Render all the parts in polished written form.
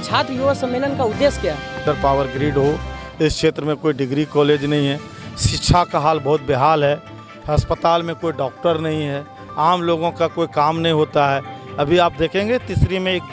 छात्र युवा सम्मेलन का उद्देश्य क्या है? अगर पावर ग्रिड हो, इस क्षेत्र में कोई डिग्री कॉलेज नहीं है, शिक्षा का हाल बहुत बेहाल है, अस्पताल में कोई डॉक्टर नहीं है, आम लोगों का कोई काम नहीं होता है। अभी आप देखेंगे तीसरी में एक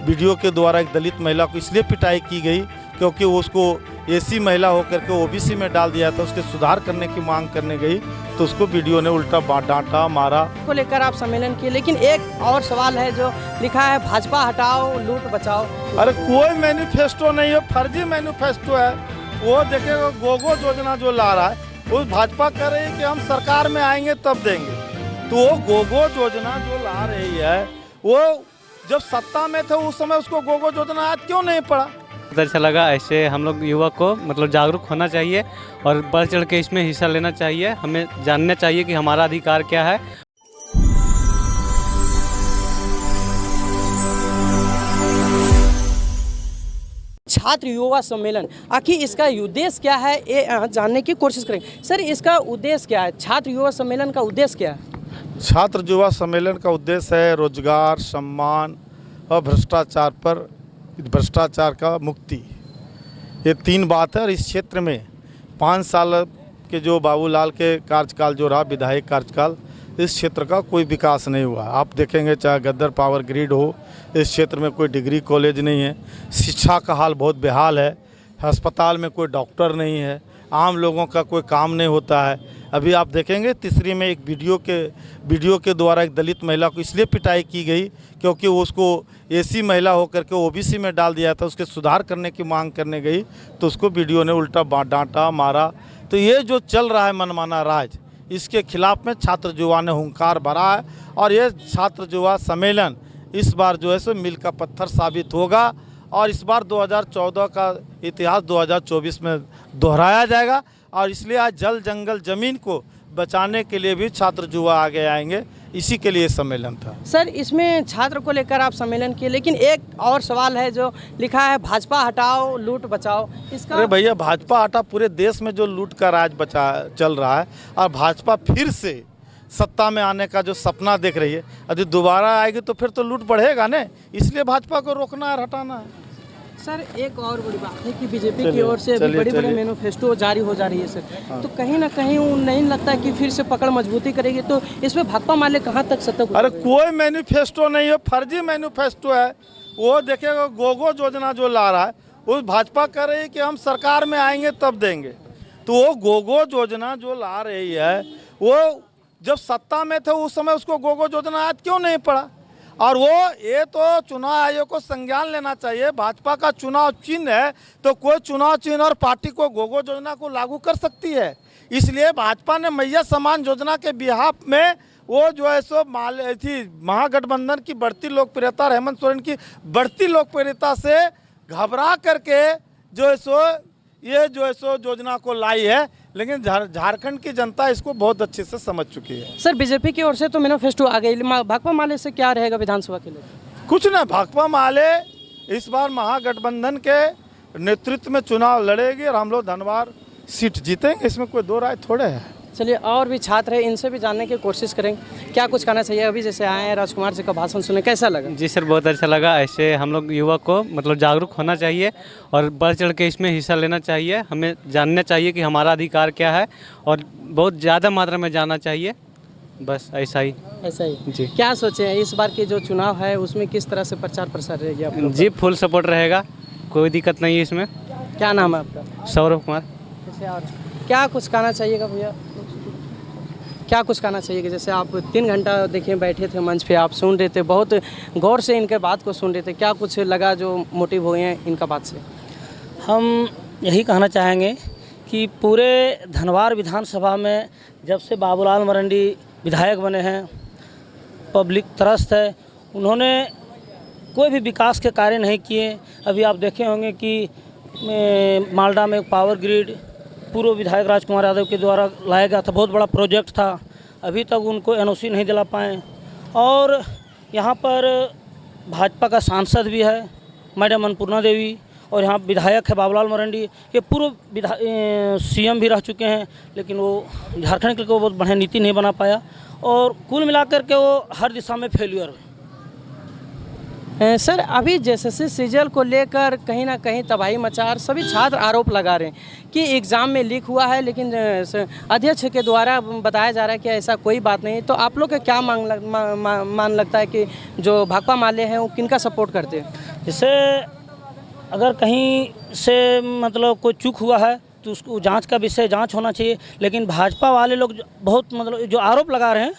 वीडियो के द्वारा एक दलित महिला को इसलिए पिटाई की गई क्योंकि उसको एसी महिला होकर के ओबीसी में डाल दिया था, उसके सुधार करने की मांग करने गई तो उसको वीडियो ने उल्टा डांटा मारा। को लेकर आप सम्मेलन किए, लेकिन एक और सवाल है जो लिखा है भाजपा हटाओ लूट बचाओ। अरे कोई मैनिफेस्टो नहीं है, फर्जी मैनिफेस्टो है। वो देखिएगा गोगो योजना जो ला रहा है वो भाजपा कह रही है कि हम सरकार में आएंगे तब देंगे, तो वो गोगो योजना जो ला रही है वो जब सत्ता में थे उस समय उसको गोगो योजना आज क्यों नहीं पड़ा। अच्छा लगा। ऐसे हम लोग युवा को मतलब जागरूक होना चाहिए और बढ़ चढ़ के इसमें हिस्सा लेना चाहिए। हमें जानना चाहिए कि हमारा अधिकार क्या है। छात्र युवा सम्मेलन, आखिर इसका उद्देश्य क्या है ये जानने की कोशिश करेंगे। सर, इसका उद्देश्य क्या है? छात्र युवा सम्मेलन का उद्देश्य क्या है? छात्र युवा सम्मेलन का उद्देश्य है रोजगार, सम्मान और भ्रष्टाचार का मुक्ति। ये तीन बात है। और इस क्षेत्र में 5 साल के जो बाबूलाल के कार्यकाल जो रहा, विधायक कार्यकाल, इस क्षेत्र का कोई विकास नहीं हुआ। आप देखेंगे चाहे गद्दर पावर ग्रिड हो, इस क्षेत्र में कोई डिग्री कॉलेज नहीं है, शिक्षा का हाल बहुत बेहाल है, अस्पताल में कोई डॉक्टर नहीं है, आम लोगों का कोई काम नहीं होता है। अभी आप देखेंगे तीसरी में एक वीडियो के द्वारा एक दलित महिला को इसलिए पिटाई की गई क्योंकि उसको एसी महिला होकर के ओबीसी में डाल दिया था, उसके सुधार करने की मांग करने गई तो उसको वीडियो ने उल्टा डांटा मारा। तो ये जो चल रहा है मनमाना राज, इसके खिलाफ में छात्र युवा ने हुंकार भरा है और ये छात्र युवा सम्मेलन इस बार जो है सो मील का पत्थर साबित होगा और इस बार 2014 का इतिहास 2024 में दोहराया जाएगा। और इसलिए आज जल जंगल ज़मीन को बचाने के लिए भी छात्र युवा आगे आएंगे, इसी के लिए सम्मेलन था। सर, इसमें छात्र को लेकर आप सम्मेलन किए, लेकिन एक और सवाल है जो लिखा है भाजपा हटाओ लूट बचाओ। इसका अरे भैया, भाजपा हटा, पूरे देश में जो लूट का राज चल रहा है और भाजपा फिर से सत्ता में आने का जो सपना देख रही है, यदि दोबारा आएगी तो फिर तो लूट बढ़ेगा ना, इसलिए भाजपा को रोकना है, हटाना है। सर, एक और बड़ी बात है कि बीजेपी की ओर से बड़ी बड़ी मैनिफेस्टो जारी हो जा रही है सर, तो कहीं ना कहीं वो नहीं लगता कि फिर से पकड़ मजबूती करेगी, तो इसमें भाकपा माले कहाँ तक सतर्क? अरे कोई मैनिफेस्टो नहीं है, फर्जी मैनिफेस्टो है। वो देखिएगा गोगो योजना जो ला रहा है वो भाजपा कह रही है कि हम सरकार में आएंगे तब देंगे, तो वो गोगो योजना जो ला रही है वो जब सत्ता में थे उस समय उसको गोगो योजना आज क्यों नहीं पड़ा। और वो ये तो चुनाव आयोग को संज्ञान लेना चाहिए। भाजपा का चुनाव चिन्ह है तो कोई चुनाव चिन्ह और पार्टी को गोगो योजना को लागू कर सकती है। इसलिए भाजपा ने मैया समान योजना के बिहाफ में वो जो है सो महागठबंधन की बढ़ती लोकप्रियता, हेमंत सोरेन की बढ़ती लोकप्रियता से घबरा करके जो है सो ये जो है सो योजना को लाई है, लेकिन झारखंड की जनता इसको बहुत अच्छे से समझ चुकी है। सर, बीजेपी की ओर से तो मैनिफेस्टो आ गई, भाकपा माले से क्या रहेगा विधानसभा के लिए? कुछ ना, भाकपा माले इस बार महागठबंधन के नेतृत्व में चुनाव लड़ेगी और हम लोग धनबाद सीट जीतेंगे, इसमें कोई दो राय थोड़े है। चलिए, और भी छात्र हैं, इनसे भी जानने की कोशिश करेंगे क्या कुछ कहना चाहिए। अभी जैसे आए हैं, राजकुमार जी का भाषण सुने, कैसा लगा? जी सर, बहुत अच्छा लगा। ऐसे हम लोग युवा को मतलब जागरूक होना चाहिए और बढ़ चढ़ के इसमें हिस्सा लेना चाहिए। हमें जानना चाहिए कि हमारा अधिकार क्या है और बहुत ज़्यादा मात्रा में जाना चाहिए। बस ऐसा ही जी। क्या सोचे हैं इस बार के जो चुनाव है उसमें किस तरह से प्रचार प्रसार रहेगी आप लोग? जी, फुल सपोर्ट रहेगा, कोई दिक्कत नहीं है इसमें। क्या नाम है आपका? सौरभ कुमार। क्या कुछ कहना चाहिएगा भैया? क्या कुछ कहना चाहिए? जैसे आप 3 घंटा देखिए बैठे थे मंच पे, आप सुन रहे थे, बहुत गौर से इनके बात को सुन रहे थे, क्या कुछ लगा जो मोटिव हुए हैं इनका बात से? हम यही कहना चाहेंगे कि पूरे धनबाद विधानसभा में जब से बाबूलाल मरंडी विधायक बने हैं, पब्लिक त्रस्त है, उन्होंने कोई भी विकास के कार्य नहीं किए। अभी आप देखे होंगे कि मालडा में पावर ग्रिड पूर्व विधायक राजकुमार यादव के द्वारा लाया गया था, बहुत बड़ा प्रोजेक्ट था, अभी तक उनको एनओसी नहीं दिला पाए। और यहाँ पर भाजपा का सांसद भी है मैडम अन्नपूर्णा देवी, और यहाँ विधायक है बाबूलाल मरंडी, ये पूर्व सीएम भी रह चुके हैं, लेकिन वो झारखंड के लिए बहुत बढ़िया नीति नहीं बना पाया और कुल मिलाकर के वो हर दिशा में फेल्यूर है। सर अभी जेएसएससी सीजीएल को लेकर कहीं ना कहीं तबाही मचा और सभी छात्र आरोप लगा रहे हैं कि एग्ज़ाम में लीक हुआ है, लेकिन अध्यक्ष के द्वारा बताया जा रहा है कि ऐसा कोई बात नहीं। तो आप लोग का क्या मान लगता है कि जो भाकपा माले हैं वो किनका सपोर्ट करते हैं? जैसे अगर कहीं से मतलब कोई चूक हुआ है तो उसको जांच का विषय जांच होना चाहिए, लेकिन भाजपा वाले लोग बहुत मतलब जो आरोप लगा रहे हैं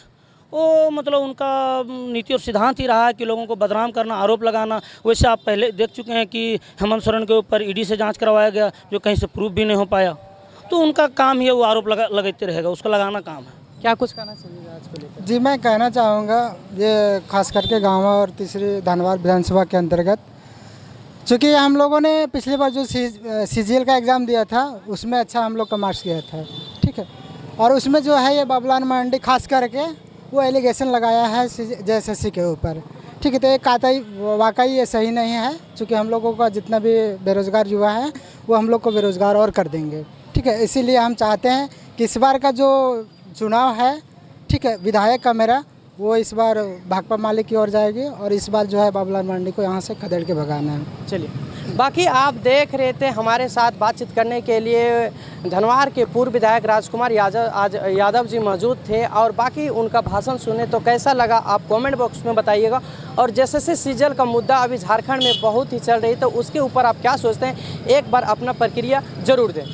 वो मतलब उनका नीति और सिद्धांत ही रहा है कि लोगों को बदनाम करना, आरोप लगाना। वैसे आप पहले देख चुके हैं कि हेमंत सोरेन के ऊपर ईडी से जांच करवाया गया जो कहीं से प्रूफ भी नहीं हो पाया। तो उनका काम ही है वो आरोप लगाते रहेगा, उसका लगाना काम है। क्या कुछ कहना चाहिए आज को लेकर? जी मैं कहना चाहूँगा ये खास करके गाँव और तीसरी धनवार विधानसभा के अंतर्गत, चूँकि हम लोगों ने पिछली बार जो सीजीएल का एग्ज़ाम दिया था उसमें अच्छा हम लोग का मार्क्स गया था, ठीक है। और उसमें जो है ये बाबूलाल मरांडी खास करके वो एलिगेशन लगाया है जेएसएससी के ऊपर, ठीक है। तो ये वाकई ये सही नहीं है, चूँकि हम लोगों का जितना भी बेरोज़गार युवा है वो हम लोग को बेरोज़गार और कर देंगे, ठीक है। इसीलिए हम चाहते हैं कि इस बार का जो चुनाव है, ठीक है, विधायक का मेरा वो इस बार भाकपा माले की ओर जाएगी और इस बार जो है बाबूलाल मरांडी को यहाँ से खदेड़ के भगाना है। चलिए, बाकी आप देख रहे थे हमारे साथ बातचीत करने के लिए धनवार के पूर्व विधायक राजकुमार यादव जी मौजूद थे और बाकी उनका भाषण सुने तो कैसा लगा आप कमेंट बॉक्स में बताइएगा। और जैसे सीजीएल का मुद्दा अभी झारखंड में बहुत ही चल रही है तो उसके ऊपर आप क्या सोचते हैं, एक बार अपना प्रक्रिया जरूर दें।